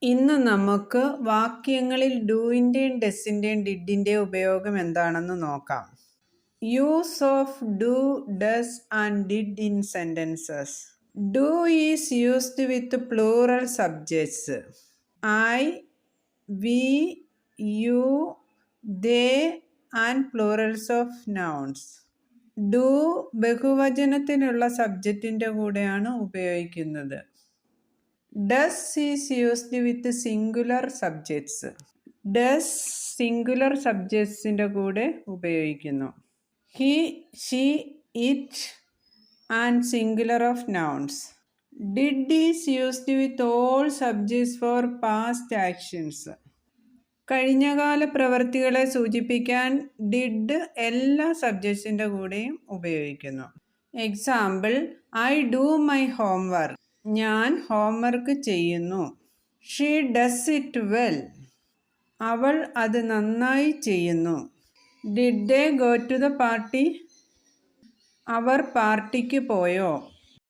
ഇന്ന് നമുക്ക് വാക്യങ്ങളിൽ ഡൂയിൻ്റെയും ഡസിൻ്റെയും ഡിഡിൻ്റെയും ഉപയോഗം എന്താണെന്ന് നോക്കാം. Use of do, does and did in sentences. Do is used with plural subjects. I, we, you, they and plurals of nouns. Do ബഹുവചനത്തിനുള്ള സബ്ജക്റ്റിൻ്റെ കൂടെയാണ് ഉപയോഗിക്കുന്നത്. Does is used with singular subjects. Does singular സബ്ജക്ട്സിൻ്റെ കൂടെ ഉപയോഗിക്കുന്നു. He, she, it and singular of nouns. Did is used with all subjects for past actions. കഴിഞ്ഞകാല പ്രവൃത്തികളെ സൂചിപ്പിക്കാൻ ഡിഡ് എല്ലാ സബ്ജക്ട്സിൻ്റെ കൂടെയും ഉപയോഗിക്കുന്നു. Example, I do my homework. ഞാൻ ഹോംവർക്ക് ചെയ്യുന്നു. She does it well. അവൾ അത് നന്നായി ചെയ്യുന്നു. Did they go to the party. അവർ പാർട്ടിക്ക് പോയോ.